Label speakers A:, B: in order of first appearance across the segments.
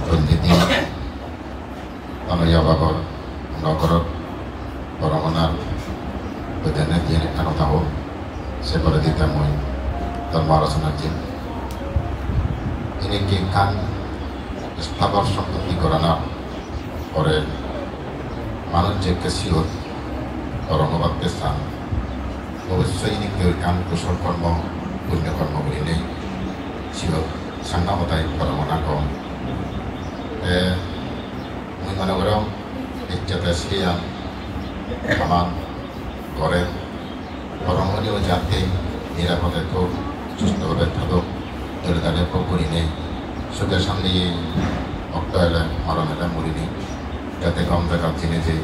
A: বন্দিতি অনয়া বাবর নগরত পরমনার বেদনে দিয়ে এখানে থাকো সে করে দিতে মই ধর্ম আলোচনার দিন তিনি কি খান স্থাবর সম্পত্তি করানো পরে মানুষ যে কেসিহত রঙ্গবাদকে স্থান অবশ্যই কেউ কান কুশল কর্ম পুণ্যকর্ম বলি নেই সিহত সাংঘামতাই পরমনা কম মুই মনে করম ইজ্জতে শ্রিয়ান আমার ঘরে পরমনীয় যাতে নিরাপদে খুব সুস্থভাবে থাকুক ধরে তাদের করি নেই সুখের সামনে অক্ত এলে মরণ এলে মরিনি যাতে কম জায়গা চিনে যে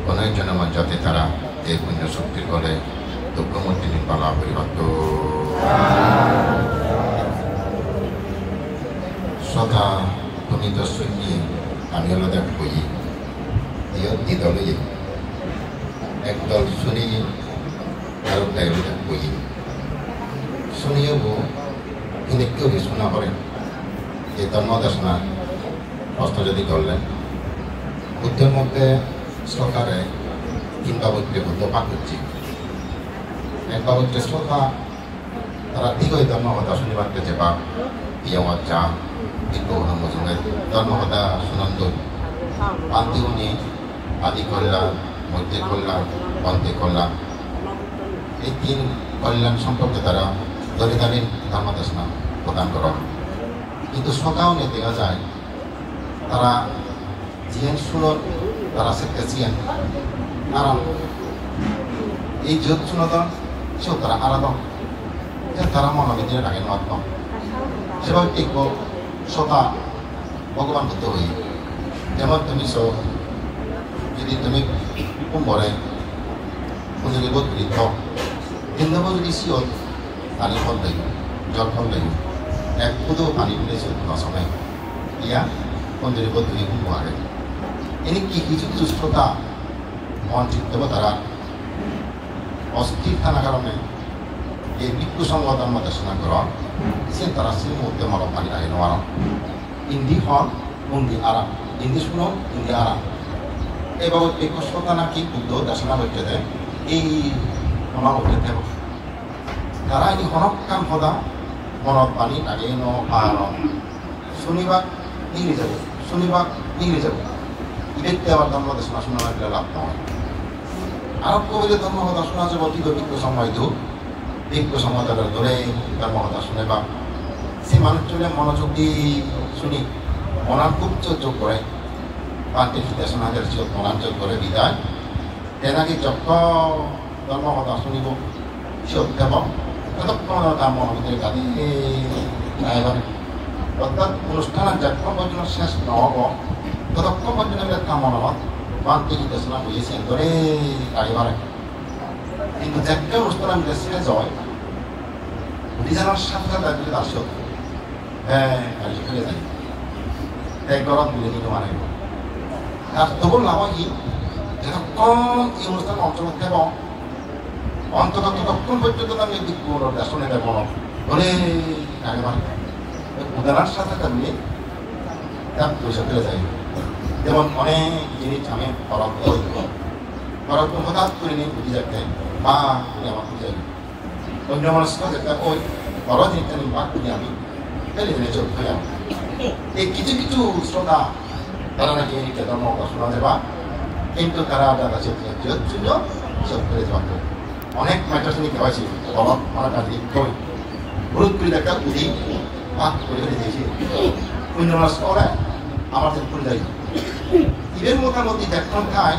A: অনেক জনম যাতে তারা এই পুণ্য শক্তির করে দুঃখমূর্তি নির্বালা পরিবার শ্রদ্ধা তুমি তো শুনি আমি হলো দেখ বই দলে একদল শুনি আর দেখ বই শুনিও কিন্তু কেউ শোনা করেন এই ধর্মদেশনা প্রশ্ন যদি করলেন বুদ্ধের মধ্যে সরকারে তিন বাবদকে বুদ্ধ পাঠ করছি এক বাবদকে শ্রদ্ধা তারা দীর্ঘই ধর্মকথা শুনিবার যে বা ইয়ামার চা দীর্ঘ মজুমে ধর্মকথা শুনন্দ পান্তি উনি আদি কল্যাণ মধ্যে কল্যাণ অন্তে কল্যাণ এই তিন কল্যাণ সম্পর্কে তারা দরিদ্রীর ধর্মদেশনা প্রদান করেন কিন্তু শ্রদ্ধাও নিয়ে দেখা যায় তারা জিয়ান শুনোর তারা সেটা জিয়ান আরাম এই যোগ শুনতন সেও তারা আরাধন যে তারা মনোবিদ্যের আগে মাত্র সেভাবে দেখব শ্রদ্ধা ভগবান হতে হই যেমন তুমি যদি তুমি কুম্ভরে পুজোকে বদলিত কিন্তু যদি শিওর পানি ফল দেব জল ফল দেব এক ফুদও পানি মিলেছে সময় ইয়া পঞ্জরি বদলি কুম্ভ আগে এনে কি কিছু কিছু শ্রোতা মন চিত্তব তারা অস্থির থাকার কারণে এই ভিক্ষু সংবাদ দেশনা গ্রহণ সে তারা সে মুহূর্তে মরম পানি আগে নেওয়ার ইন্দি হন মন্দি আরাম ইন্দি শুনো ইন্দি আরাম এবার ভিক্ষু শ্রোতা নাকি বুদ্ধ দেশনা হইতে দেয় এই মনা হইতে দেব তারা এই হনকান সদা মনত পানী আগে ন শনিবার নিগড়ি যাব শনিবার নিগড়ি যাব ইবেতে আবার ধর্মদেশনা শোনা লাভ নহয় আর কবিলে ধর্মকথা শোনা যাব দীর্ঘ ভিক্ষ সময় দিও ভিক্ষ সময় তারা ধরে ধর্মকথা শুনে বা সে মানুষজনে মনোযোগ দিয়ে শুনি মনার খুব যোগ করে পান্তে শোনা যায় মনার যোগ করে বিদায় তেনাকে যত ধর্মকথা শুনিব সব দেব ততক্ষণ তার মনোবিদের গাড়ি এবারে অর্থাৎ অনুষ্ঠানের যখন পর্যন্ত শেষ নহব ততক্ষণ পর্যন্ত তার মনোভাব পান্তে শোনা বুঝেছেন ধরে গাড়ি বাড়ে কিন্তু একটা অনুষ্ঠান আমি শেষ হয় ডিজাইনের সাথে সাথে যদি আসো হ্যাঁ গাড়ি ফেলে যাই এক গরম মিলে নিতে মানে আর তবু লাভ কি যতক্ষণ এই অনুষ্ঠান অংশগ্রহণ থাকব অন্তত ততক্ষণ পর্যন্ত আমি শুনে দেব ধরে গাড়ি বাড়ে উদাহরণের সাথে সাথে তার পয়সা ফেলে যাই যেমন অনেক জিনিস আমি ফরক হঠাৎ করে নিয়ে বুঝি যাতে বা তুমি আমার বুঝাই অন্য মানুষকে যেটা ওই বড় জিনিসটা নিয়ে বাদ করি আমি ফেলে ফেলে চলতে হয় এই কিছু কিছু শ্রোতা তারা নাকি এটা ধর্ম শোনা যাবা কিন্তু তারা দাদা জন্য সব ফেলে যাওয়া অনেক ম্যাটার নিতে হয়েছে বলক আমার কাছে কই হলুদ করে দেখা উদি ভাগ করে ফেলে দিয়েছি অন্য মানুষ করে আমার যে ভুল যাই ঈদের মোটামুটি দেখুন খায়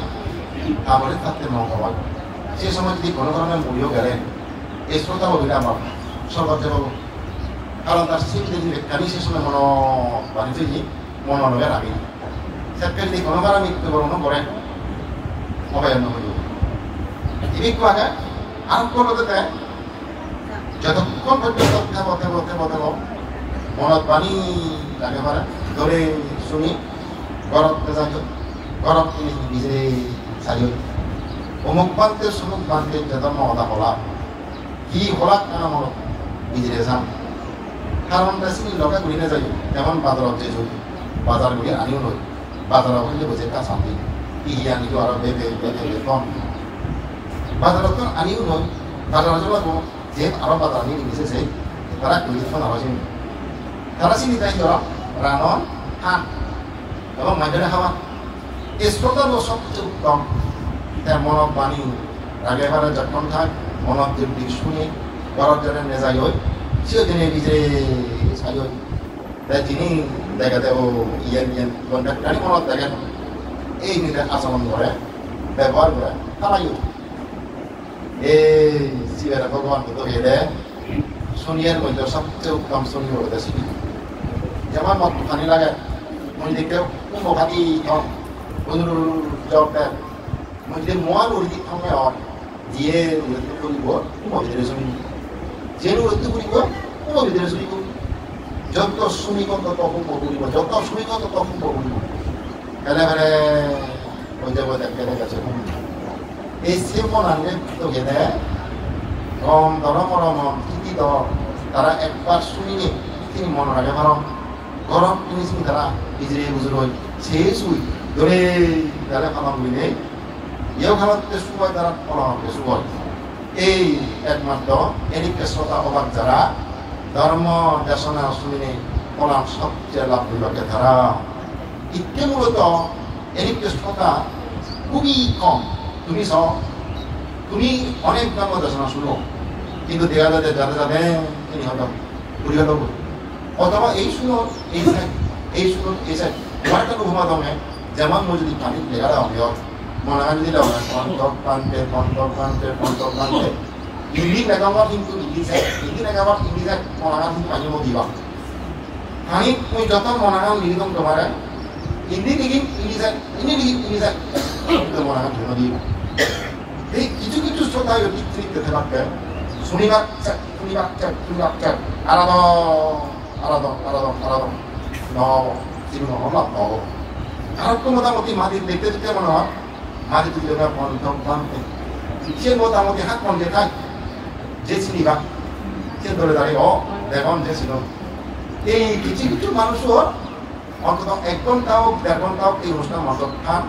A: তারপরে থাকতে মহা সে সময় যদি কোনো ধরনের মূল্য গেলেন এই শ্রোতা বলি আমার সর্বত্র বাবু কারণ তার সিট যদি কানি সে সময় মন বাড়ি ফেলি মন অনুভবের আগে সেটা যদি কোনোবার আমি মৃত্যুবরণ করেন অভয়ান্য হইব এদিক আগে আর করতে দেয় যতক্ষণ পর্যন্ত থেব মনত পানি লাগে পারে ধরে শুনি গরমতে যাই গরম তুমি নিজে চাইও অমুক বান্তে সমুক বান্তে যে ধর্মকথা হলা কি হলাক কেন মনত নিজে যাম কারণ বেশি লগে ঘুরি না যাই যেমন বাদরত যে যুগ বাজারগুলি আনিও নয় বাজার হইলে বুঝে কা শান্তি ইয়া নিটো আর বেবে কম বাজারত আনিও নয় বাজার যাবো যে আরো বাজার আনি নিছে তারা কইছে না হইছে তারা চিনি তাই ধর রানন হান এবং মাঝে খাওয়া এই শ্রোতার সবচেয়ে উত্তম তার মনত বাণী রাগে ভাড়া যখন থাক মনত যদি শুনে বরফ জনে নেজাই হয় সেও দিনে নিজে চাই হয় তাই তিনি দেখাতে ও ইয়ান কন্ট্রাক্টারই মনত দেখেন এই নিজে আচরণ করে ব্যবহার করে তারাই এই শিবেরা ভগবানকে তো হেদে শনিয়ার মধ্যে সবচেয়ে উত্তম শনি হতে শিখি যেমন মত পানি লাগে মই দেখতে কোনো ভাতি কম কোনো জব দেন মই যদি মোয়াল উড়ি থামে আর দিয়ে উড়ি করিব কোনো ভিতরে শুনি যে উড়ি করিব কোনো ভিতরে শুনিব যত শুনিব তত কম করিব যত শুনিব তত কম করিব এলেবেলে ওই যে দেখতে গেছে এই সেমন আনলে তো গেলে রম ধরম স্থিতি তারা একবার শুনিলে তিনি মনে রাখে ভালো গরম জিনিস তারা নিজের বুঝল সেই শুই ধরে তারা খানা বুঝলে ইয়েও খানাতে শুয়ায় তারা ফলাতে শুয়ায় এই একমাত্র এদিকে শ্রোতা অবাক যারা ধর্ম দেশনা শুনিলে ফলাম সবচেয়ে লাভ বিভাগে তারা ইত্যে মূলত এদিকে শ্রোতা খুবই কম তুমি তুমি অনেক ধর্ম দেশনা শুনো কিন্তু দেখা যাতে যাতে যাতে তিনি হয়তো ঘুরি হলো অথবা এই শুনো এই সাইড তোমার একটা ঘুমা দমে যেমন মই যদি পানি দেখা দাও আমি মনে হয় যদি দাও প্রান্তে হিন্দি লেখাবার কিন্তু হিন্দি লেখাবার ইংলিশে মনে হয় কিন্তু পানি দিবা পানি মই যত মনে হয় লিখিতম তোমার হিন্দি লিখিম ইংলিশে মনে হয় ধন্য দিব এই কিছু কিছু শ্রোতা অতিরিক্ত থাকবে শুনিবার আলাদা চিরু নহলাম নব আর তো মোটামুটি মাটি দেখতে দেখতে মনে হয় মাটি তুলে সে মোটামুটি হাত মন দেখায় যে চিনিবা সে ধরে দাঁড়িয়ে দেখুন যে ছিল এই কিছু কিছু মানুষও অন্তত 1 ঘন্টা হোক 1.5 ঘন্টা হোক এই অনুষ্ঠান মন্ডপ খান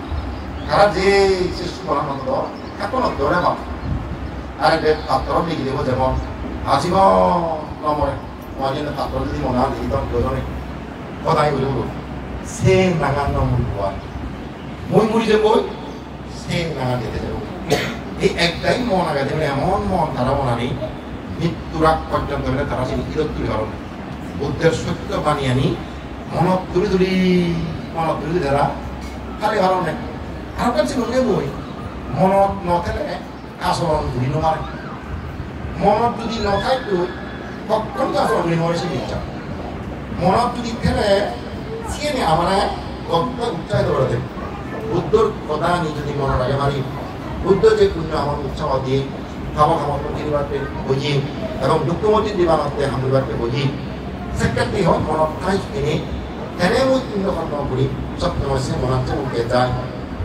A: তারা যে সৃষ্টি করার মতো এখনো ধরে ভাব আর একটা পাত্র লিখে দেবো যেমন আজীব নম্বরে মাঝে পাত্র যদি মনে হয় লিখিত দুজনে কথাই বলে বলো সে নাগান নম্বর হওয়া মই মুড়ি যে বই সে নাগা যেতে যাবো এই একটাই মন আগে দেবে এমন মন তারা মনানি মৃত্যুর আগ পর্যন্ত তারা সেই ইরত তুলে পারো বুদ্ধের সত্য বাণী আনি মনত তুলি তারা খালি ভালো নেই আর কাছে মনে বই মনত নথেলে আচরণ ঘুরি নমারে মনত যদি নথাইতো কখন আচরণ ঘুরি নমারে সে ইচ্ছা মনত যদি ফেলে সিয়ে আমার গল্প উৎসাহিত করে দেবে বুদ্ধর কথা আমি যদি মনে রাখে মারি বুদ্ধ যে পুণ্য আমার উৎসাহ দিয়ে খাওয়া প্রতিবারকে বুঝি এবং দুঃখমতি দিবানতে হামিবারকে বুঝি সেক্ষেত্রে হোক মনত ঠাই কিনে হেনে মই পুণ্যকর্ম করি সব সমস্যা মনাতে উঠে যায়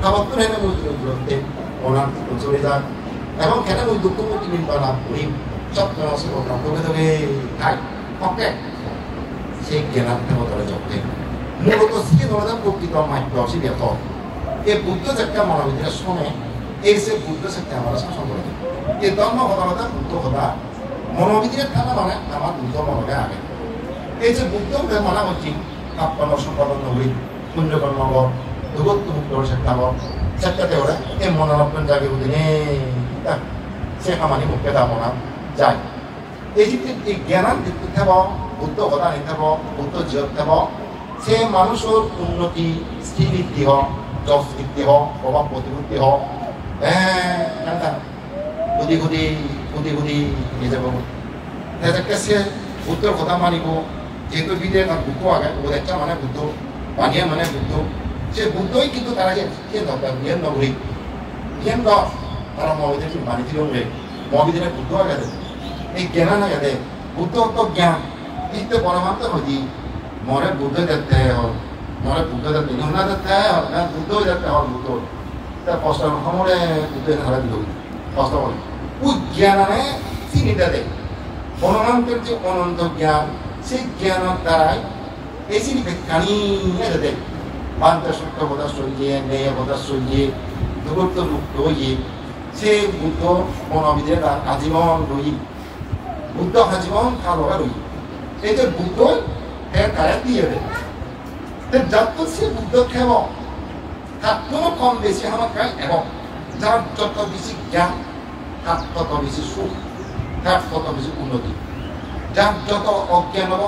A: খাবার তো হেনে মই দূরত্বে মনার চলে যায় এবং কেনে মই দুঃখমতি নির্বাণ করি সব সমস্যা তোকে খাই ওকে সেই জ্ঞানার্থে ধরে যাবে মূলত সে ধরে প্রকৃত মাধ্য সে ব্যথ এই বুদ্ধ একটা মনোবিদের শুনে এই সে বুদ্ধ সেটা আমরা শাসন করে দেবে এই ধর্ম কথা বুদ্ধ কথা মনোবিদের থাকা মানে আমার বুদ্ধ মনকে আগে এই যে বুদ্ধ মানা হচ্ছি আপনার সম্পাদন নগরী পুণ্যকর্ম দুগত্ব মুক্ত সেটা সেটাতে ওরা এই মনোরঞ্জন জাগে বুঝিনে সে খামানি মুখে দাম না যায় এই যে এই জ্ঞান দিতে থাকব বুদ্ধ কথা নিতে থাকব বুদ্ধ জীবন থাকব সে মানুষের উন্নতি স্থিতিবৃদ্ধি হোক জব বৃদ্ধি হোক প্রভাব প্রতিবৃদ্ধি হোক খুদি নিয়ে যাব সে বুদ্ধর কথা মানিব যেহেতু বিদে তার বুদ্ধ আগে ওদেরটা মানে বুদ্ধ বানিয়া মানে বুদ্ধ সে বুদ্ধই কিন্তু তারা যে দরকার জ্ঞান নগরী জ্ঞান তারা মহাবিদের বাণী দিল মহাবিদের বুদ্ধ আগে এই জ্ঞান না গেলে বুদ্ধ তো জ্ঞান কিন্তু পরমাত্ম হইতি মরে বুদ্ধ দেখতে হল মরে বুদ্ধ দেখতে না দেখতে হল না বুদ্ধ দেখতে হল বুদ্ধ তার কষ্ট সমরে বুদ্ধ হারা দিল কষ্ট বলে ওই জ্ঞানে চিনিটা দেয় অনন্তের যে অনন্ত জ্ঞান সেই জ্ঞানের দ্বারাই এই চিনি বেকানি এতে বান্তা সত্য কথা সইয়ে নেয় কথা সইয়ে দূরত্ব মুক্ত হইয়ে সে বুদ্ধ মনোবিদে তার আজীবন রই বুদ্ধ আজীবন কালো রই এই যে বুদ্ধ এর কারে দিয়ে দেয় যত সে বুদ্ধ খেব তার কোনো কম বেশি আমার কাছে এবং যার যত বেশি জ্ঞান তার তত বেশি সুখ তার তত বেশি উন্নতি যার যত অজ্ঞান হব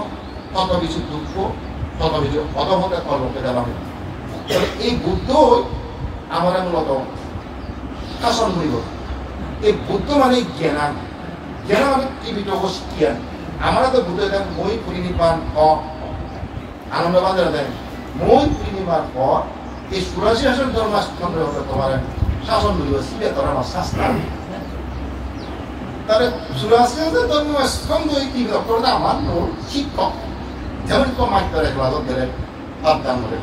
A: তত বেশি দুঃখ তত বেশি অধমতে কর্মকে দেওয়া হবে এই বুদ্ধই আমরা মূলত শাসন করিব এই বুদ্ধ মানে জ্ঞান জ্ঞান মানে টিভিত জ্ঞান আমরা তো বুদ্ধ দেন মই পরিনির্বাণ আনন্দবাজার দেন মই পরিনির্বাণ পর এই সুরাশি আসন ধর্মাষ্ট্র তোমার শাসন করিব সিবে তোর আমার শাস্ত্র তাহলে সুরাশি আসন ধর্মাষ্ট্র করতে আমার মূল শিক্ষক যেমন মাইতে খেলা ধরে পাঠদান করে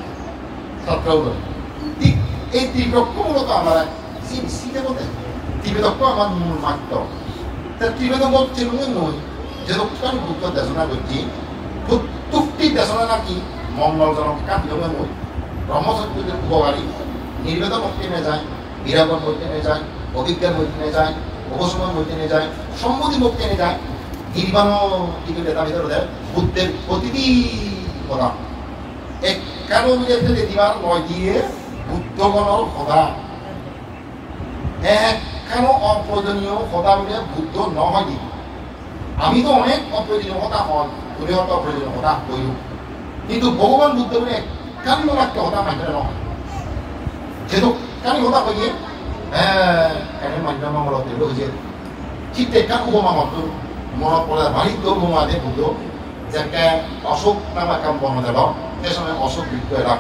A: ছাত্রও করে ঠিক এই ত্রিপক্ষ মূলত আমরা শিখে বলতে ত্রিবেদক্ষ আমার মূল মাত্র ত্রিবেদ বলছে নই যে আমি বুদ্ধ দেশনা করছি প্রত্যেকটি দেশনা নাকি মঙ্গলজনক কার্যমে নই ব্রহ্মচর্যের উপকারী নির্বেদন মধ্যে নিয়ে যায় বিরাগন মধ্যে নিয়ে যায় অভিজ্ঞান মধ্যে নিয়ে যায় অবসমান মধ্যে নিয়ে যায় সম্মতি মধ্যে নিয়ে যায় নির্বাণ দিকে তার ভিতরে দেয় বুদ্ধের প্রতিটি কথা এক কেন মিলে দিবার নয় দিয়ে বুদ্ধগণর কথা এক কেন অপ্রয়োজনীয় কথা মিলে বুদ্ধ নহয় দি আমি তো অনেক অপ্রয়োজনীয় কথা হয় তুমি হয়তো অপ্রয়োজনীয় কথা কইল কিন্তু ভগবান বুদ্ধ বলে কেন একটা কথা মানতে নহয় যেহেতু কেন কথা কইয়ে কেন মান্য মঙ্গল হয়েছে ঠিক কেন উপমা মত মনত পড়ে বাণিজ্য উপমা দিয়ে বুদ্ধ যে অশোক নামা কাম বন যাব সে সময় অশোক বৃক্ষ এলাম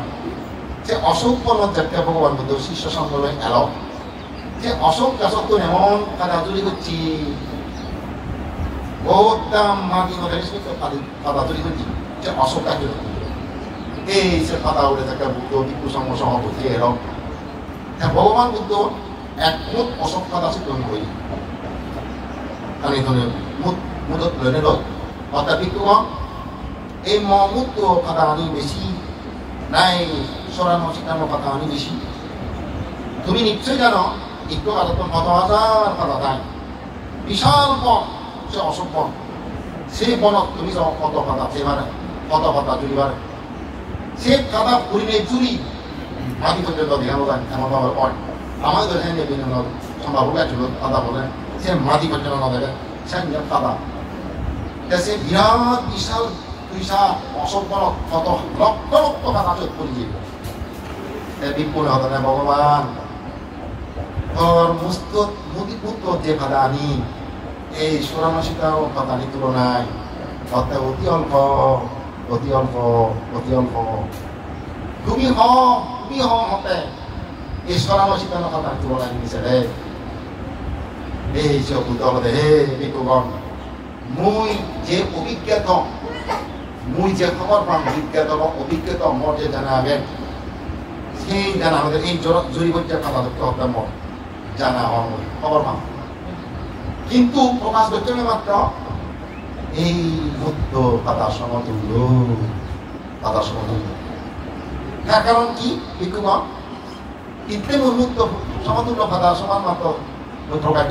A: যে অশোক বনত যাতে ভগবান বুদ্ধ শিষ্য সংগ্রহে এলাও যে অশোক গাছত তো এমন কাদা তৈরি করছি বহুত দাম মাটি কাদা তৈরি করছি যে অশোক কাজ এই সে কাদা উড়ে থাকে বুদ্ধ ভিক্ষু সংঘ সভাপতি এলাম ভগবান বুদ্ধ এক মুঠ অশোক কাদা সে তৈরি করি কারণ এখানে মুদত লইনে লয় অর্থাৎ ভিক্ষুগণ এই মুক্ত কাদা আনি বেশি নাই সরানো শিখানো কথা আনি বেশি তুমি নিশ্চয় জানো একটু কাদা তো ১০০০০ কাদা দেয় বিশাল বন সে অশোক বন সেই বনত তুমি যাও কত কাদা সেবারে কত কাদা জুড়িবারে সে কাদা পরিণে জুড়ি মাটি পর্যন্ত দেখানো যায় এমনভাবে হয় আমাদের এখানে বিভিন্ন সম্ভব হলে কাদা বলে সে মাটি পর্যন্ত না দেখে সে কাদা সে বিরাট বিশাল পয়সা অশোক বনত কত লক্ষ লক্ষ কাদা চোখ করে যাবে বিপুল হতো না ভগবান তোর মুক্ত যে কাদা আনি এই সুরামাসিকাও কাদা আনি তুলনায় অর্থাৎ অতি অল্প অতি অল্প অতি অল্প তুমি হতে এই সুরামাসিকানো কাদা তুলনায় নিছে রে এই সব উদল দে হে বিকুগণ মুই যে অভিজ্ঞত মুই যে খবর পাম বিজ্ঞাত বা অভিজ্ঞতা মর যে জানা আগে সেই জানা আমাদের এই জরিবজ্জা কথা ধরতে হবে মর জানা হওয়ার খবর পাম কিন্তু প্রকাশ করছে না মাত্র এই মুক্ত কথা সমতুল্য কথা সমতুল্য তার কারণ কি ভিক্ষুগণ কৃত্রিম উন্মুক্ত সমতুল্য কথা সমান মাত্র প্রকাশ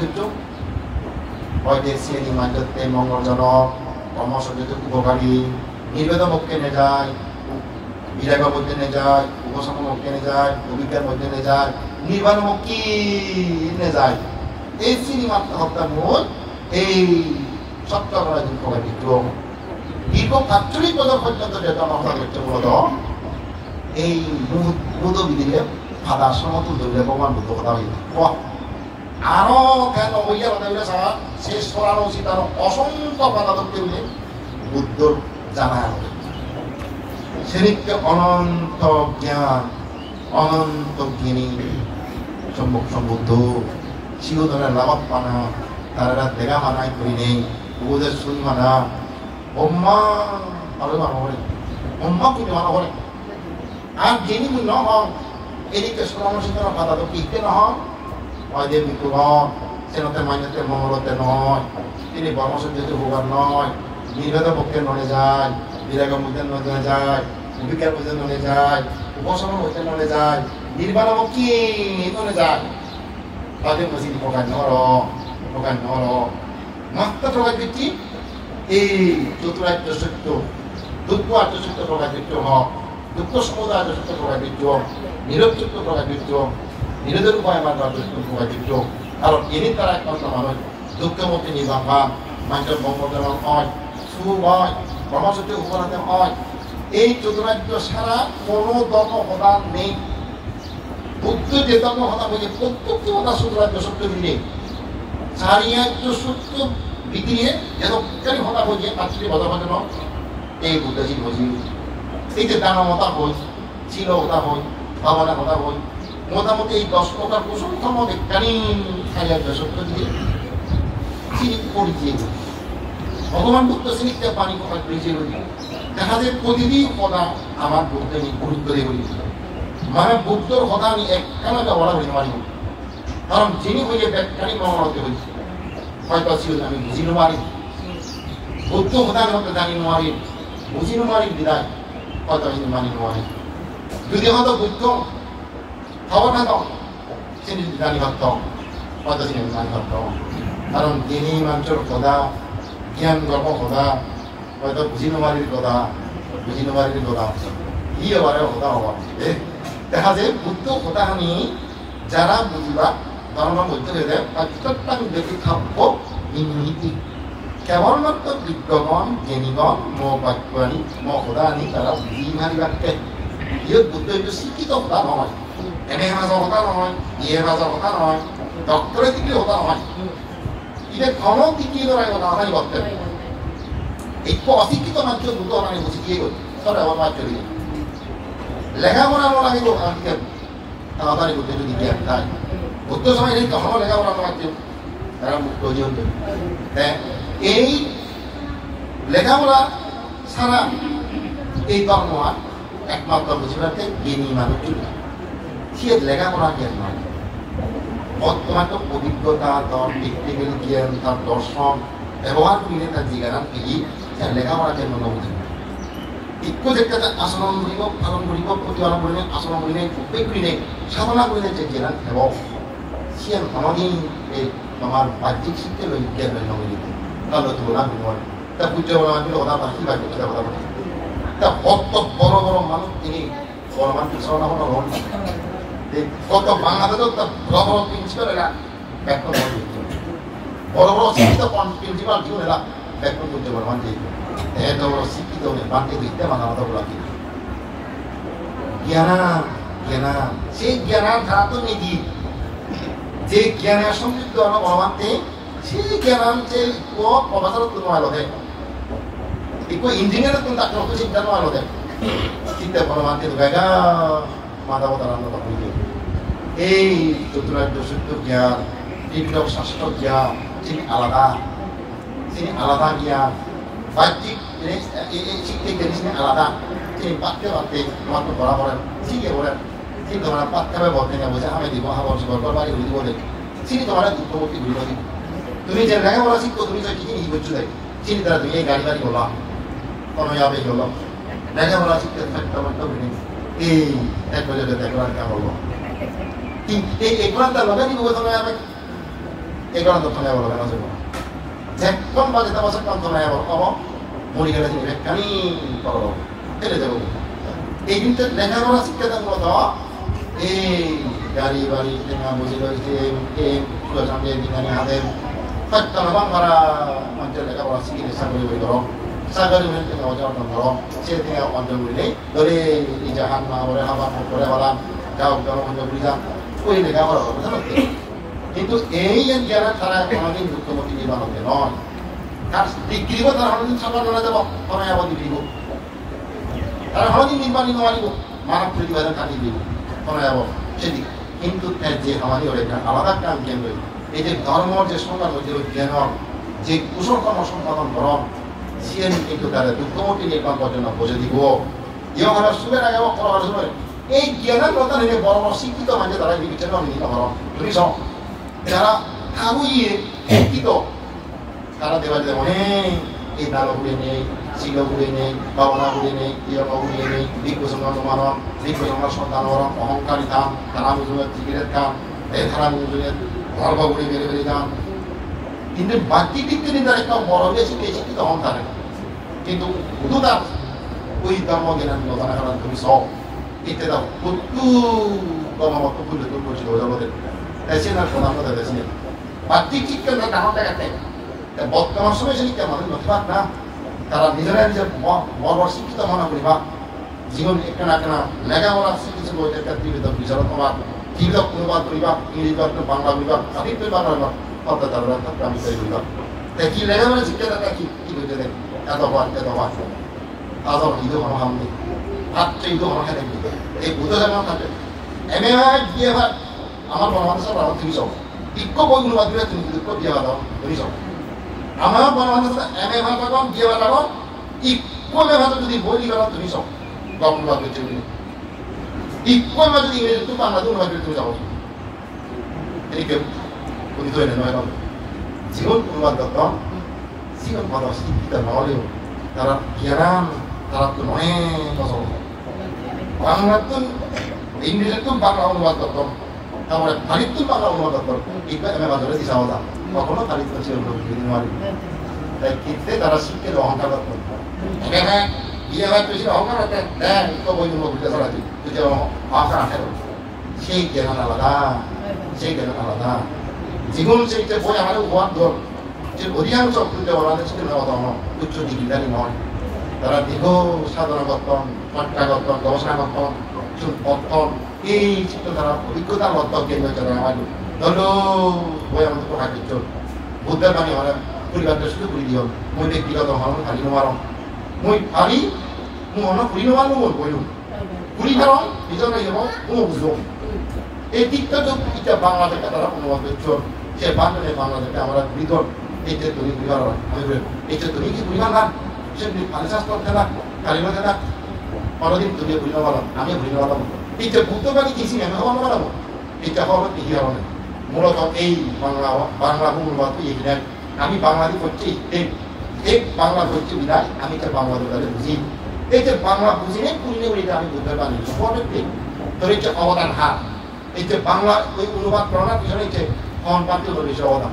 A: হয়তো শ্রেণী মানতে মঙ্গলজনক কর্মসংযুক্ত উপকারী নির্বেদ মুক্তি নিয়ে যায় বিরাগ মধ্যে নিয়ে যায় উপশম মুক্তি নিয়ে যায় অভিজ্ঞান মধ্যে নিয়ে যায় নির্বাণ মুক্তি নিয়ে যায় এই শ্রেণী মাত্র হত্যা মূল এই সত্য করা যে উপকারী দীর্ঘ ৪৫ বছর পর্যন্ত যেটা নকশা করছে মূলত এই বুধবিধিরে ফাদা সমতুল্য ভগবান বুদ্ধ কথা হয়ে আরো কেন হইয়া কথা বলে সারা শেষ করানো উচিত আরো অসংখ্য কথা ধরতে হইলে বুদ্ধর জানা সেদিককে অনন্ত জ্ঞান অনন্ত জ্ঞানী সম্মুখ সম্বুদ্ধ শিবধনের লাভত মানা তারা দেখা মানাই করি নেই উপদেশ শুনি মানা ব্রহ্মা ভালো মানা করে ব্রহ্মা তুমি মানা করে আর জ্ঞানী ন হন এদিকে সুরামসিংহ কথা তো কিনতে ন হন অয়দেব ভিক্ষুগণ সেনতে মান্যতে মঙ্গলতে নয় তিনি বর্মসংযুক্ত ভোগার নয় নির্ভেদ পক্ষে নড়ে যায় বিরাগম হইতে নলে যায় বিকার হইতে নলে যায় উপাসনা হইতে নলে যায় নির্বাণ কি নলে যায় তাদের মসজিদ প্রকাশ নর মাত্র প্রকাশ দিচ্ছি এই চতুরাজ্য সত্য দুঃখ আত্মসত্য প্রকাশ দিচ্ছ হক দুঃখ সমুদায় আত্মসত্য প্রকাশ দিচ্ছ নিরক্ষিত প্রকাশ দিচ্ছ নিরোধের উপায় মাত্র আত্মসত্য প্রকাশ দিচ্ছ কারণ এনে তারা একমাত্র মানুষ দুঃখমুক্তি নির্বাণ ভাব মানুষের মঙ্গলজনক হয় শুভ হয় ব্রহ্মসত্য উপরাতে হয় এই চতুরাজ্য ছাড়া কোনো ধর্ম প্রদান নেই বুদ্ধ যে ধর্ম কথা বলছে প্রত্যক্ষ কথা চতুরাজ্য সত্য মিলে চারিয়াজ্য সত্য বিধি নিয়ে যেন কথা বলছে পাঁচটি কথা বাজানো এই বুদ্ধজি বলছি এই যে দানা মতা বই ছিল কথা বই ভাবনা কথা বই মোটামুটি এই 10 প্রকার কুসংতম বিজ্ঞানী চারিয়াজ্য সত্য দিয়ে চিনি পরিচয় ভগবান বুদ্ধ শ্রীতে পানি প্রকাশ পরিচয় করি দেখা যায় প্রতিদিন কথা আমার বুদ্ধ আমি গুরুত্ব দিয়ে বলি মানে বুদ্ধর কথা আমি একখানা ব্যবহার করি মারি কারণ যিনি হইলে ব্যাখ্যানি মহারতে হয়েছে হয়তো ছিল আমি বুঝি নারি বুদ্ধ কথা আমি জানি নারি বুঝি নারি বিদায় হয়তো আমি মানি নারি যদি হয়তো বুদ্ধ খবর না দাও তিনি জানি ভাবত হয়তো তিনি জানি ভাবত কারণ তিনি মানুষের কথা জ্ঞান গল্প কথা হয়তো বুঝি নারির কথা ই এবারে কথা হওয়া দেখা যায় বুদ্ধ কথা আমি যারা বুঝিবা ধর্ম মধ্যে ভেদে প্রত্যেকটা ব্যক্তি খাব্য নীতি কেবলমাত্র বিজ্ঞগণ জ্ঞানীগণ বাক্যানি সদানি তারা বুঝি মারিবাকে ইয়ে বুদ্ধ এইটো শিক্ষিত কথা নহয় এনে ভাষাৰ কথা নহয় ইয়ে ভাষাৰ কথা নহয় ডক্টৰে দিলে কথা নহয় ইয়ে ঘন দিকে ধৰাই কথা নাই বলতে একটু অশিক্ষিত মানুষ দুটো আমি বুঝি গিয়ে গেল সব আমার মাছ চলে যায় লেখাপড়া আমার আগে আজকে তাড়াতাড়ি করতে যদি জ্ঞান খায় বুদ্ধ সময় এই কখনো লেখাপড়া পাচ্ছে তারা মুক্ত জীবন হ্যাঁ এই লেখাপড়া ছাড়া এই ধর্ম একমাত্র বুঝিবাতে জ্ঞানী মানুষ চলে সে লেখাপড়া জ্ঞান নয় বর্তমান তো অভিজ্ঞতা তার টেকনিক্যাল জ্ঞান তার দর্শন ব্যবহার করে তার জিজ্ঞাসা কি লেখাপড়া জ্ঞান মনে বুঝে একটু দেখতে আচরণ কৰিব পালন কৰিব প্ৰতিপালন কৰিলে আচৰণ কৰিলে উপায় কৰিলে সাধনা কৰিলে যে জ্ঞান হেব সিয়ে আমাদের এই আমার বাহ্যিক শিক্ষা লৈ জ্ঞান লৈ নগৰী তাহলে তুলনা বিনিময় তা পূজ্য বলমানগুলো কথা বাকি বাকি কথা কথা বলে তা কত বড় বড় মানুষ তিনি বড় মানুষ স্মরণ হলো রন কত বাংলাদেশের তা বড় বড় প্রিন্সিপাল এরা ব্যাখ্যা বড় বড় শিক্ষিত প্রিন্সিপাল জীবন এরা ব্যাখ্যা করতে বলমান যে এত বড় শিক্ষিত বান্তে দিতে মানা কথা বলা কি জ্ঞানা সেই জ্ঞানার ধারা তো নেই যে জ্ঞানের সমৃদ্ধ বলমানতে সেই জ্ঞান যে প্রফেসর তো নয় লোকে একটু ইঞ্জিনিয়ার তো ডাক্তার তো চিন্তা নয় লোকে চিন্তা বলমানতে বেগা মাথা কথা রান্না কথা এই চতুরাজ্য সত্য জ্ঞান তিনটক শাস্ত্র জ্ঞান তিনি আলাদা জ্ঞান বাহ্যিক শিক্ষিত জিনিসটা আলাদা তিনি পাঠ্য পাঠ্যে তোমার তো পড়া পড়েন শিখে পড়েন তিনি তোমার পাঠ্যবে বলতে না বোঝা আমি দিব হাবর সরকার বাড়ি ঘুরি বলে তিনি তোমার দুঃখবর্তী ঘুরি দিব তুমি যে লেখাপড়া শিখো তুমি যে কি জিনিস বুঝছো দেয় তিনি তারা তুমি এই গাড়ি বাড়ি বলা কোনো যাবে হলো লেখাপড়া শিখতে থাকতে পারতো এই এক বছর দেখলাম কে বলবো এই একলাম তার লগে দিব তোমায় আমি একলাম তো তোমায় বলবে না যাবো যখন বাজে তা বছর কম তোমায় বলবো মরি গেলে তুমি বেকানি করো ফেলে দেবো এই কিন্তু লেখাপড়া শিক্ষা মূলত এই গাড়ি বাড়ি টেঙা বুঝি রয়েছে সামনে বিজ্ঞানী হাতে সত্য নবাং করা মানুষের লেখাপড়া শিখে চাকরি বই করো চাকরি হলে টেঙা অর্জন করো সে টেঙা অর্জন করলে ধরে নিজে হাত না বলে হাবার করে বলাম যাও জনসংখ্যা বুঝি যান ওই লেখাপড়া করবে জানো কিন্তু এই জ্ঞান তারা কোনোদিন মুখ্যমন্ত্রী নির্মাণ হতে নয় তার ডিগ্রি তারা কোনোদিন সরকার জনা যাব কোনো আবার ডিগ্রি তারা কোনোদিন নির্মাণী নমানিব মানব প্রতিবাদন কাটিয়ে দিব কোনো আবার সেদিক কিন্তু যে আমাদের একটা আলাদা কাম জ্ঞান রয়েছে এই যে ধর্মর যে সংজ্ঞার মধ্যে জ্ঞান যে কুশল কর্ম সম্পাদন করন সিয়ে কিন্তু তারা দুঃখমূর্তি নির্মাণ পর্যন্ত বুঝে দিব ইয়ে হলো সুবের আগে করার সময় এই জ্ঞানের কথা নিয়ে বড় বড় শিক্ষিত মানুষ তারা বিবেচনা নিতে পারো তুমি সব যারা খাবুইয়ে শিক্ষিত তারা দেওয়া যেমন এই দালগুলি নেই শিলগুড়ি নেই বাবনাগুড়ি নেই ইয়গুড়ি নেই বিজ্ঞসংঘ মানব বিজ্ঞসংঘ সন্তান অহংকারী দাম তারা মুজুমের সিগারেট দাম এই তারা মুজুমের গর্ভগুড়ি বেড়ে বেড়ে দাম কিন্তু বাকি দিক থেকে তার একটা বড় বেশি বেশি কিন্তু অহংকার কিন্তু শুধু তার ওই ধর্ম জ্ঞান নজনা করার তুমি সব এতে দাও প্রত্যু কর্মমত খুলে তুল করছিল জগতের তাই সে না প্রধান কথা দিয়েছিলেন বাহ্যিক শিক্ষা তার ডাঙর দেখাতে বর্তমান সময় সে শিক্ষা মানুষ নথিবাদ না তারা নিজেরা নিজের বড় শিক্ষিত মনে করি বা জীবন একটা না কেনা লেখাপড়া শিক্ষিত বইতে একটা তীব্র বিচারক বা তীব্র অনুবাদ করিবা ইংরেজি বাংলা করিবা সাহিত্য বাংলা করিবা অর্থাৎ তারা আমি তৈরি করিবা তাই কি লেখাপড়া শিক্ষাটা কি কি করতে দেয় এত হওয়ার আজ ঈদ হওয়া হামনি ভাতটা ঈদ হওয়া খেতে এই বুধ যেমন থাকে এমএ বিয়ে ভাত আমার বনমানুষের আমার তুমি সব ইক্য বই অনুবাদ দিলে তুমি বিয়ে ভাত তুমি সব আমার বনমানুষের এমএ ভাত লাগাম বিয়ে ভাত লাগাম ইক্য ভাত যদি বই দিবে তুমি সব গম অনুবাদ করছে ইক্য যদি ইংরেজি তুমি বাংলা অনুবাদ করে তুমি যাবো এই কেউ কথিত হয়ে নয় জীবন অনুবাদ করতাম জীবন ভালো শিক্ষিত নহলেও তারা জ্ঞান তারা তো অনেক বছর বাংলা তো ইংরেজি তো বাংলা অনুবাদ করতাম তারপরে খালিদ তো বাংলা অনুবাদ করতাম এইবার আমি বাজারে দিশা হতাম কখনো খালিদ ছিল তাই কিন্তু তারা শিখতে অহংকার করতাম বিয়ে হয় বেশি অহংকার হতেন দেখ তো বই অনুবাদ করতে ছাড়া তুই অহংকার আসে সেই জ্ঞান আলাদা সেই জ্ঞান আলাদা জীবন সেইটা বই আমাদের উপহার ধর যে অধিকাংশ অকৃত্য ওনাদের ছিল উচ্চ ডিগ্রিধারী নয় তারা দীর্ঘ সাধনা করতেন চর্চা করতেন গবেষণা করতেন পত্তন এই চিত্র তারা অভিজ্ঞতার মত কেন্দ্র তারা আমার ধরো বই আমাদের পড়া কিছু বুদ্ধের বাণী হলে পরিবারটা শুধু করে দিও মই ব্যক্তিগত হন ফালি নোয়ারম মই ফালি মোৰ মনত ফুৰি নোৱাৰ মই বইনো ফুৰি কাৰণ নিজৰ লাগিব মই বুঝো এই দিকটা তো এটা বাংলাদেশে তারা অনুবাদ করছো সে বাংলাদেশে বাংলাদেশে আমরা বিধর এইটা তুমি পরিবার এইটা তুমি কি পরিবার না সে ফালিশাস করতে না কালিমা না পরদিন তুমি ভুলি না আমি ভুলি না এইটা বুদ্ধবাণী কিছু আমি হওয়া না এটা হওয়া কি হবে মূলত এই বাংলা অনুবাদ এইখানে আমি বাঙালি করছি এই বাংলা করছি বিদায় আমি তো বাংলা বলে বুঝি এই যে বাংলা বুঝি নেই পুরী বলে আমি বুদ্ধের বাণী ঠিক তোর হচ্ছে অবদান হার এই যে বাংলা ওই অনুবাদ করার পিছনে হচ্ছে অনুপাত বেশি অবদান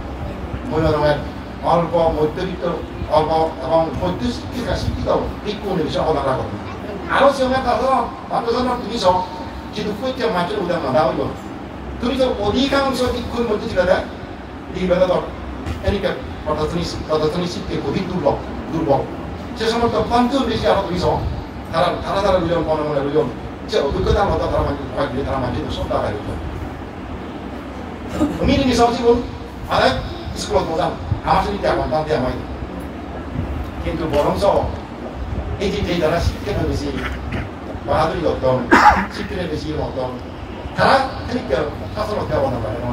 A: মনে রকমের অল্প মধ্যবিত্ত অল্প এবং মধ্যশিক্ষিত শিক্ষিত বিক্ষু বেশি অবদান রাখো আরো সে বাধ্যজন তুমি সব কিন্তু কইতে মাছের উদাহরণ দেওয়া হইল তুমি তো অধিকাংশ বিক্ষুর মধ্যে ছিল দেয় নির্বেদন এদিকে প্রদর্শনী শিক্ষে অধিক দুর্বল সে সময় তো পান্তেও বেশি আরো তুমি সব তারা দুজন মনে মনে দুজন যে অভিজ্ঞতার মতো তারা মানুষ তারা মানুষ সব টাকা দিত মিনি মিশাও জীবন আরে স্কুলত মজাম আমার সাথে এখন তাতে আমার কিন্তু বরঞ্চ এই যে যারা শিক্ষিত বেশি বাহাদুরি করতাম শিক্ষিত বেশি হতাম তারা খানিকটা শাসনকে অবদান করে না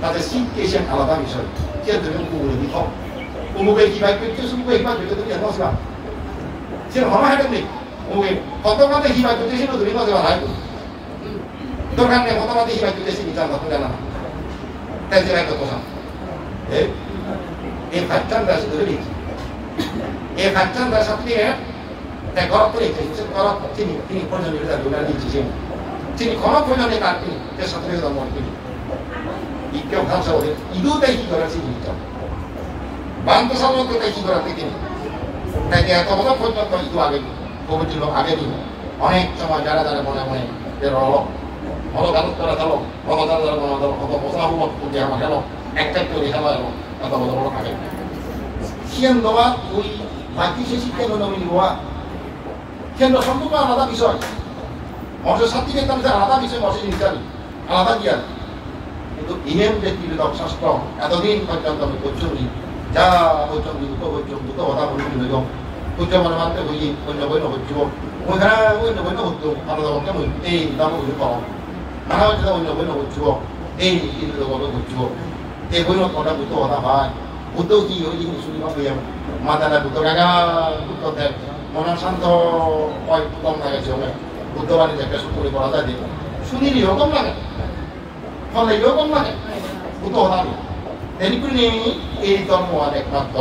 A: তাদের শিক্ষা আলাদা বিষয় কে তুমি উমুকে দিত উমুকে কি ভাই করতে শুরু করে ভাই করতে তুমি নসবা সে হমা হেঁটে নেই উমুকে কতমাতে কি ভাই করতে ছিল তুমি নসবা ভাই দোকান নেই কতমাতে কি ভাই করতে সে বিচার করতে জানা না তাই যে ভাই কত সাম এই ফাইটান দাস ধরে দিয়েছি এই ফাইটান দাস আপনি তাই গরম করে দিয়েছে গরম তিনি পর্যন্ত দুনিয়া দিয়েছি তিনি কোনো প্রয়োজনে কাটতেন যে সাথে মন তিনি কেউ ভাষা ওদের ইদু তাই কি করার সেই জিনিসটা বান্ত সামন্ত তাই কি করার তিনি তাই এত বছর পর্যন্ত ইদু আগে কবিছিল আগে দিন অনেক সময় যারা যারা মনে মনে এর হলো গালত করা গেল কত যারা মনে গেল কত বসা হলো যে আমার গেল একটা করে খেলা গেল এত বড় বড় আগে সিএম দেওয়া ওই বাকি সে শিক্ষা নমিনি হওয়া কেন্দ্র সম্পূর্ণ আলাদা বিষয় মানুষের সাথে দেখতাম যে আলাদা বিষয় মানুষের জিনিস আলাদা জ্ঞান কিন্তু ইমেল ব্যক্তিগত শাস্ত্র এতদিন পর্যন্ত আমি করছি যা বলছেন দুঃখ কথা বলি হইল সূর্য মানে মানতে হই অন্য বই নবজ্জীব ওইখানে অন্য বই নবজ্জ আলাদা বলতে এই দাম হইল পাও নানা হচ্ছে অন্য বই নবজ্জীব এই বুঝব এই বই কথা বুঝতে কথা ভাই বুদ্ধও কি ওই জিনিস শুনি ভাবি মাতারা বুদ্ধ গাগা বুদ্ধ দেখ মনে শান্ত হয় কম লাগাইছে বুদ্ধবাণী দেখে শুনে করা যায় দেখুন শুনিলেও কম লাগে ফলাইলেও কম লাগে বুদ্ধ কথা তেমনি এই ধর্ম একমাত্র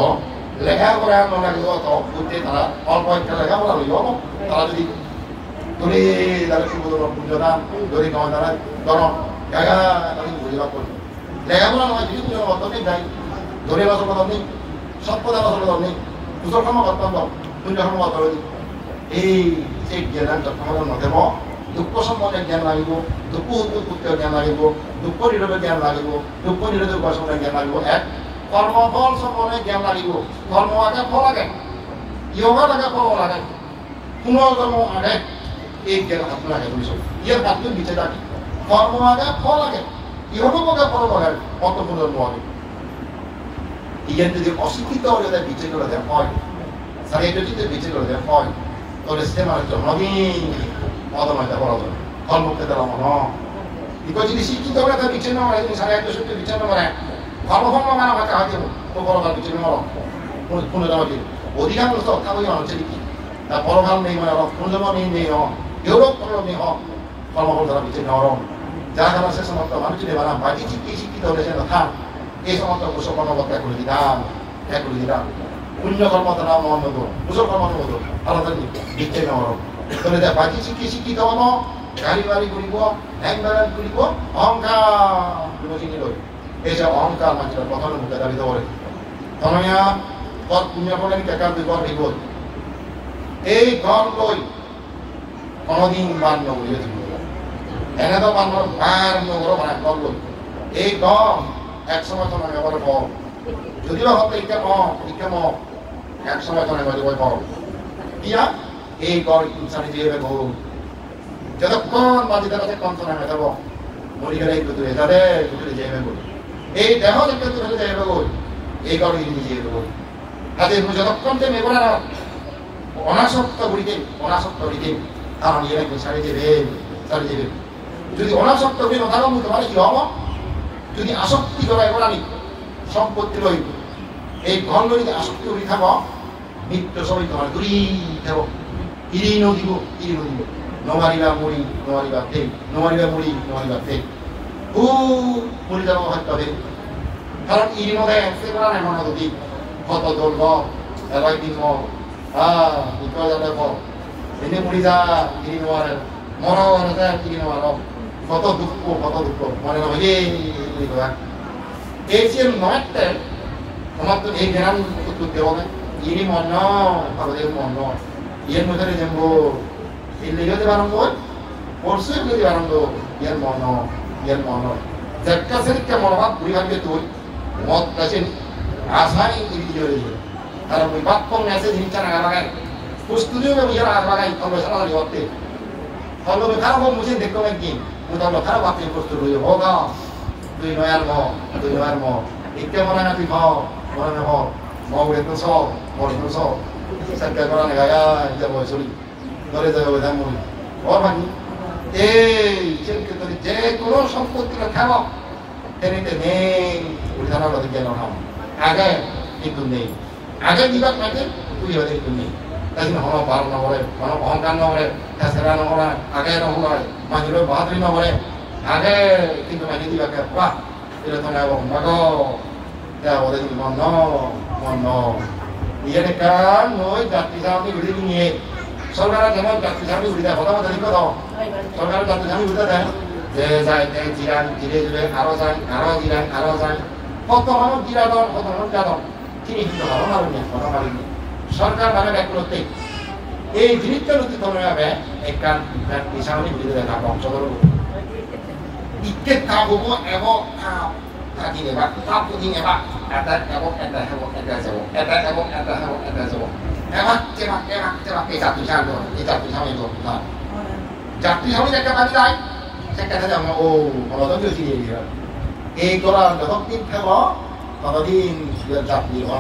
A: লেখাপড়া নালাগিব তো বুঝতে তারা অল্প একটা লেখাপড়া লইব তারা যদি ধরে তারা কি বলবো পুজোদান ধরে নয় তারা ধর জায়গা তাদের বুঝিবা করবে লেখাপড়া নয় যদি পুজোর মতো নেই যাই ধরে বছর মতো নেই সৎপদার বছর মতো নেই পুজোর সময় করতাম তো পুজোর সময় মতো এই সেই জ্ঞান যখন নদেব দুঃখ সম্বন্ধে জ্ঞান লাগিব দুঃখ উৎপত্তি জ্ঞান লাগিব দুঃখ নিরোধে জ্ঞান লাগিব দুঃখ নিরোধে উপাসনা জ্ঞান লাগিব এক কর্মফল সম্বন্ধে জ্ঞান লাগিব কর্ম আগে ফল আগে ইয়োগার আগে ফল লাগে পুনর্জন্ম আগে এই জ্ঞান হাত লাগে বুঝছো ইয়ার বাক্য নিচে থাকে কর্ম আগে ফল আগে ইহলোক আগে ফল লাগে কত পুনর্জন্ম আগে ইয়ার যদি অশিক্ষিত হলে তাই বিচার করে দেয় হয় স্যার এটা যদি বিচার করে দেয় হয় তাহলে সে মানুষটা নবীন অদমাইটা বলা যায় কর্মকে দেওয়া মনে ইকো যদি শিক্ষিত হলে তার বিচ্ছিন্ন মারা যদি 150 বিচ্ছিন্ন মারে কর্মভঙ্গ মারা মাথা হয় দেবো তো বড় ভাব বিচ্ছিন্ন মারো পুনর্জন্ম দিন অধিকাংশ অত্যাবধি মানুষের কি তা বড় ভাব নেই মানে পুনর্জন্ম নেই ইউরোপ নেই কর্মফল দ্বারা বিচ্ছিন্ন হরম যার কারণে সে সমস্ত মানুষ যদি মারা বাকি শিক্ষিত হলে সে থাক এই সমস্ত কুশল কর্মপদ ত্যাগ করে দিলাম পুণ্য কর্ম দ্বারা মন মতো কুশল কর্ম মতো আলাদা বিচ্ছিন্ন হরম তাহলে বাকি শিক্ষিত হল গাড়ি বাড়ি ঘুরিব ব্যাংক ব্যালেন্স ঘুরিব অহংকার চিনি লই এইসব অহংকার মানুষের প্রথমে মুখে দাবিত করে তনয়া পদ পুণ্য ফলেন কেকার দুই ঘর হইব এই ঘর লই কোনদিন বার নগরী এনে তো মানুষ বার নগর মানে ঘর লই এই ঘর এক সময় তো নয় বলে ঘর যদিও হতে ইকে এক সময় তো নয় বলে ঘর ইয়া এই ঘর ইনসানি যেভাবে ঘর যতক্ষণ বাজিদার কাছে কঞ্চনা হয়ে যাব মরি গেলে একটু দূরে যাবে ঘুরে যেভাবে ঘর এই দেহ একটু দূরে যেভাবে ঘর এই ঘর ইনি যেভাবে ঘর তাদের যতক্ষণ যে মেঘরা অনাসক্ত ঘুরিতে কারণ এরা সারি যাবে যদি অনাসক্ত ঘুরি নথাকা তোমার কি হব যদি আসক্তি করা এবার আনি সম্পত্তি লই এই ঘর যদি আসক্তি করি থাক মৃত্যু সবাই তোমার ঘুরি থাক ইরি নদীব নমারিবা মুড়ি নমারিবা ফেক মরি যাব হয়তো কারণ ইরি নদে সে করা নাই মনে যদি কত দলব এবার দিন এনে মরি যা ইরি নোয়ারে মরা ইরি নোয়ার কত দুঃখ মনে হবে এই যে নয়তে তোমার তো এই জ্ঞান উত্তর দেব না ইনি মন তাদের মন ইয়ের মধ্যে যেমন এই লেগে বারম্ভ পরশু লেগে বারম্ভ ইয়ের মন একটা সেদিকে মনোভাব ঘুরি ভাববে তুই মত কাছে আশাই ইয়ে কারণ ওই বাক্য মেসেজ হিংসা না লাগায় প্রস্তুতিও বুঝে না লাগাই তবে সারা হতে তবে খারাপ মুছে দেখো একদিন তবে খারাপ আপনি প্রস্তুত হয়ে হোগা দুই নয়ার ম ইকে মনে না তুই মনে মৌরে তো সব মরে তো সব সার্কেল করা নেগায়া যাব চলি ধরে যাবে ওই দাম ওর ভাগি এই যে কোনো সম্পত্তিটা খাব তেনিতে নেই উদাহরণ কথা জ্ঞান হাম আগে কিন্তু নেই আগে দিবা কাকে তুই হলে কিন্তু নেই তাই হন পার নগরে হন অহংকার নগরে সেরা নগরে আগে নগরে মানুষের বাহাদুরি নগরে আগে কিন্তু মানি দিবাকে বাহ এটা তো নেব মাগ ওদের মন ইয়ে কারণ নয় যাত্রী সামনে ঘুরে নিয়ে সরকারের যেমন যাত্রী সামনে ঘুরে দেয় কথা কথা লিখো দাও সরকারের যাত্রী সামনে ঘুরে দেয় যে যায় জিরান ধীরে আরো যায় কত মানুষ জিরাদন কত মানুষ যাদন তিনি কিন্তু হারো মারেননি সরকার মানে ব্যাক করতে এই জিনিসটা যদি ধরে যাবে একটা যাত্রী সামনে ঘুরে দেয় কাপ অংশগ্রহ ইকে কাবো এবং কাটি নেবা কাপ পুঁজি নেবা এটা এবং এটা যাব এটা যাব এবার এই যাত্রী সামনে যাত্রী সামনে একটা বাড়ি যায় সেখানে যেমন বলতো দিয়ে দিলাম এই করার যতদিন থাকব ততদিন যাত্রী হওয়া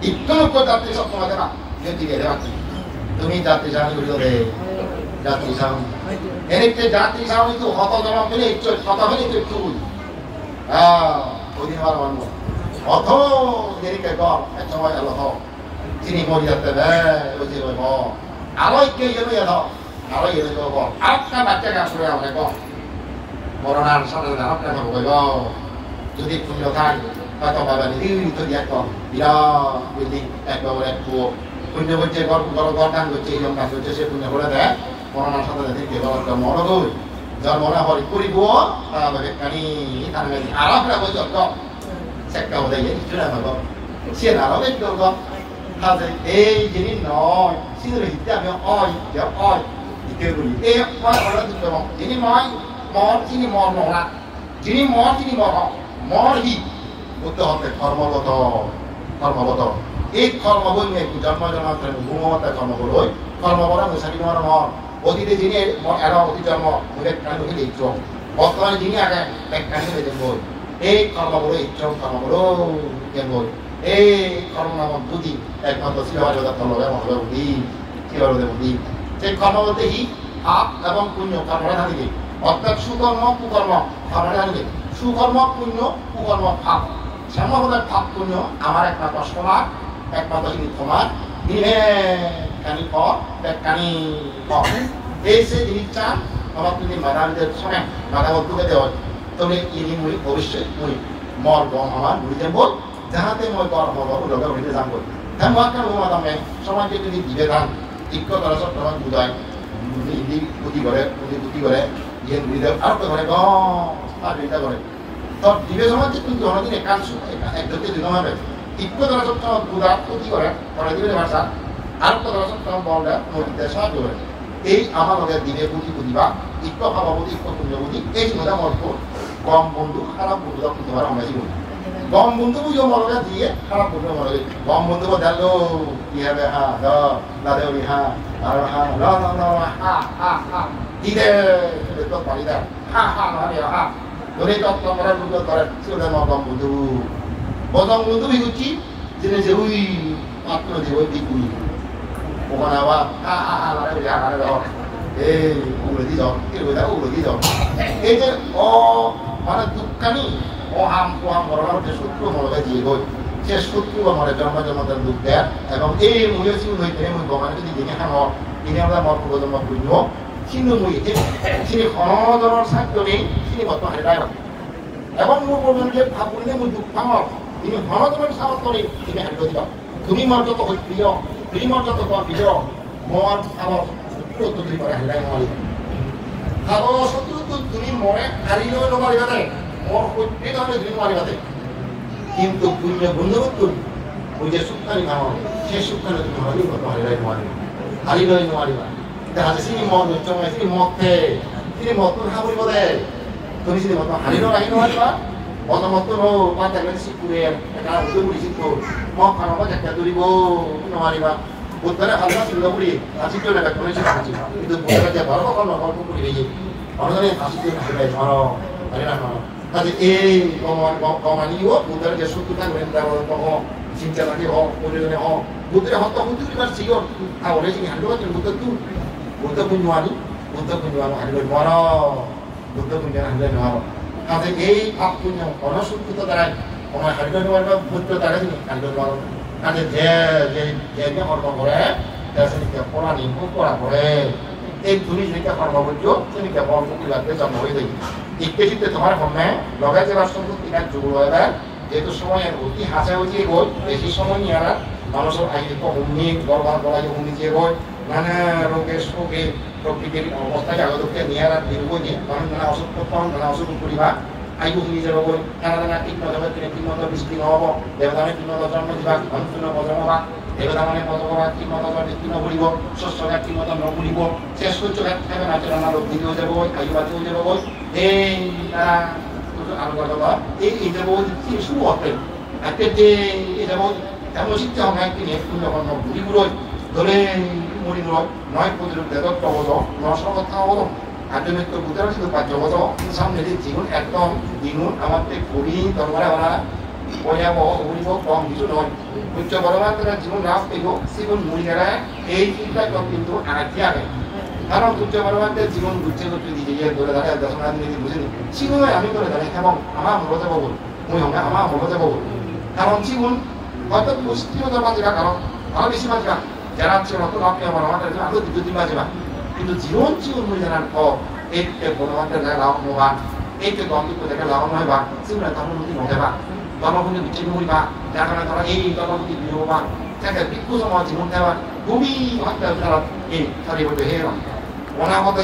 A: একটু লোক যাত্রী সব তোমাকে না দিয়ে দেবা তুমি যাত্রী সামনে ঘুরে দেবে যাত্রী সামনে এদিকে যাত্রী সামনে তো হত জমা পেলে একটু ওই দিন আমার মানব অথ দেরিকে গম এক সময় এলো হ চিনি মরি যাতে আরো কে এলো আরো এলো গম আরেকটা বাচ্চা গাছ করে আমাকে গম মরণার সাথে আরেকটা খাবো যদি পুণ্য খাই hয়তো বাবা নিজেই তো একদম বিরাট বিল্ডিং একবার এক পুণ্য করছে ঘর টান করছে এইরকম কাজ করছে সে পুণ্য করে দেয় মরণার সাথে দেখে একটা মরণ হই যার মনে হয় করিব তাহলে কানি তার আরামরা বই যত চেষ্টা হয়ে যায় কিছুটা ভাবো সে আরো একটু হাতে এই জিনিস নয় সিঁদুর হিতে আমি অয় দিতে বলি এই ওরা দিতে যিনি ময় মর যিনি মর নোংরা যিনি মর মর হি বুদ্ধ হতে কর্মগত এই কর্মবই নিয়ে জন্ম জন্মান্তরে গুণমতা কর্মগুলোই কর্মবরা মুসারি মর মর অতীতে যিনি এরা অতীত জন্ম মুখে কানি হয়ে ইচ্ছ বর্তমানে যিনি আগে এক কানি হয়ে দেব এই কর্মগুলো ইচ্ছ কর্মগুলো কেন এই কর্ম নামক বুদ্ধি একমাত্র শিবাজতা তলবে মহলে বুদ্ধি শিবাজতে বুদ্ধি সেই কর্ম বলতে হি পাপ এবং পুণ্য কর্মটা থাকে অর্থাৎ সুকর্ম কুকর্ম কর্মটা থাকে সুকর্ম পুণ্য কুকর্ম পাপ সাম্যবোধের পাপ পুণ্য আমার একমাত্র সমান একমাত্র যিনি তোমার তিনি কানি পর কানি পর এই সে জিনিস চান আমার তিনি মাদাবিদের সময় মাদা বন্ধুকে দেওয়া তবে ইনি মুড়ি অবশ্যই মুড়ি মর গম আমার মুড়ি দেব যাহাতে মই কর্ম লগা হইতে যাম বল তাই মই কারণ মাদামে সমাজে যদি দিবে দান ইক্য দরসত তোমার বুঝায় ইন্দি বুদ্ধি করে ইয়ে মুড়ি দেব আর তো ঘরে আর এটা করে তো দিবে সমাজে কিন্তু অনেকদিন একাংশ একজনকে দিন হবে ইক্য দরসত তোমার বুঝা বুদ্ধি করে পরে দিবে ভাষা আর তো দরসত তোমার বলটা নদীতে সাহায্য করে এই আমার লগে দিবে বুদ্ধিবা ইক্য ভাবাবতী ইক্য পুণ্যবতী এই চিন্তা মর্ক গম বন্ধু খারাপ বন্ধু করতে পারে আমরা জীবন গম বন্ধু বুঝো মরগে দিয়ে খারাপ বন্ধু মরগে গম বন্ধু বদলো কি হবে না দেবি আর দিদে তো পারি দা ধরে তত্ত্ব করার লোক করে সেটা গম বন্ধু বদম বন্ধু বিগুচি যিনি যে ওই মাত্র যে ওই দিকুই ওখানে আবার এই উড়ে দিয়ে যাও উড়ে দিয়ে যাও এই যে মানে দুঃখানি হাম মরণার যে শত্রু মরবে দিয়ে গই সে শত্রু বা মরে জন্মের দুঃখ দেয় এবং এই মূল্য চিন হইতে মুই ভগবান যদি দেখে খান তিনি আমরা মর পূর্বজন্ম পুণ্য কিন্তু মুই তিনি সনজনৰ সাধ্য নেই তিনি বর্তমান হেদায় এবং মোৰ পূর্বজনকে ভাবুনে মুই দুঃখ পাম তিনি সনজনের সামর্থ্য নেই তিনি হারিয়ে দিবা তুমি মর যত প্রিয় তুমি মর যত প্রিয় মর আমার শত্রু তুমি করে হেদায় নোৱাৰিবা আৰু শত্রুটো তুমি মরে হারিয়ে নোৱাৰিবা দে মর সত্যি তাহলে তুমি নোৱাৰিবা দে কিন্তু পুণ্য বন্ধুত্ব ওই যে সুখানি খাওয়া সেই সুখানি তুমি হারিয়ে নোৱাৰিবা দেখা যাচ্ছে তিনি মদ তিনি মদে তিনি মদটো খাবৰিব দে তুমি যদি মদ হারিয়ে নোৱাৰিবা মদমতো পাঁচ টাকা শিকুৰে এটা উদ্যোগ শিকো মদ খাব একটা দৌৰিব নোৱাৰিবা বুদ্ধরে হালকা ছিল পুরি হাসি তো না কোন কিছু হাসি কিন্তু বুদ্ধরে যে বড় বড় গল্প পুরি গেছে অনেক হাসি তো হাসি মারো আরে না কাজে এই কমানিও বুদ্ধরে যে সত্য থাকবেন তার কম চিন্তা লাগে হোক পরিজনে হোক বুদ্ধরে হত বুদ্ধি বার ছিল তাহলে যিনি হাঁটতে পারছেন বুদ্ধ পুণ্যৱানী হাঁটলে মারো বুদ্ধ পুণ্য হাঁটলে মারো কাজে এই পাপ পুণ্য অনসূত্রিত দ্বারাই আমার হাঁটলে মারবা বুদ্ধ দ্বারা যিনি হাঁটলে মারো কাজে যে কর্ম করে সেদিকে পড়া নিম্ন পড়া করে এই তুমি যেটা কর্ম করছো সেদিকে বল মুক্তিবাদে জন্ম হয়ে যাবে ইত্যাদিতে তোমার মনে লগাই যে রাষ্ট্রপতি কিনা যুগ হয়ে যায় যেহেতু সময়ের অতি হাসা হয়েছে গই বেশি সময় নিয়ে মানুষের আগে হুমনি গর্বার গলায় হুমনি দিয়ে গই নানা রোগের শোকে প্রকৃতির অবস্থায় আগতকে নিয়ে দীর্ঘ নিয়ে কারণ নানা ওষুধ করতাম নানা ওষুধ করিবা আইবু শুনি যাব গৈ কারণ ঠিক নজরে ঠিক মতো বৃষ্টি নহব দেবতানে ঠিক মতো জন্ম দিবা অন্তুন বজমবা দেবতানে বজমবা ঠিক মতো বৃষ্টি নকৰিব শস্যকে ঠিক মতো নকৰিব শেষ সূর্যকে থাকে না চলনা লোক দিও যাব গৈ আইবাতিও যাব গৈ এই তারা আরো কথা এই যাব কি শুরু হতে আজকে যে এই যাব তেমন শিক্ষা হবে কিনে পূর্ণ কর্ম ঘুরিগুলো ধরে মরি নয় প্রতিরূপ দেবত প্রবদ নশো কথা হলো আধুনিক বুদ্ধরা কিন্তু পাঠ্যগত সামনে জীবন একদম দিনুন আমাদের কবি দরবারে আমরা ভয়াবহ অগুলিব কম কিছু নয় উচ্চ বড়মাত্রা জীবন লাভ পেব জীবন মহিলারা এই চিন্তা কিন্তু আগে আগে কারণ উচ্চ বড়মাত্রার জীবন গুচ্ছে গুচ্ছে দিয়ে ধরে দাঁড়ায় দশনা দিনে বুঝিনি জীবনে আমি করে দাঁড়াই এবং আমার মরতে পাবো মই হঙ্গা আমার মরতে পাবো কারণ জীবন হয়তো পুষ্টিগত বাঁচিবা কারণ আরো বেশি বাঁচিবা যারা আছে হয়তো লাভ পেয়ে বড়মাত্রা আরো দুদিন বাঁচিবা কিন্তু জীবন মহিলার এই বড়মাত্রা লাভ নোবা এই গম্ভীর দেখে লাভ নয় বা জীবনে তখন নদী নহবা
B: ধর্মগুলি বিচ্ছিন্ন যার কারণে তারা এই ধর্মগুলি বিবাহ যাকে ভিক্ষু সমাজ জীবন দেওয়ার খুবই হত্যা তারা এই সারিবদ্ধ হয়ে গেল ওনার মধ্যে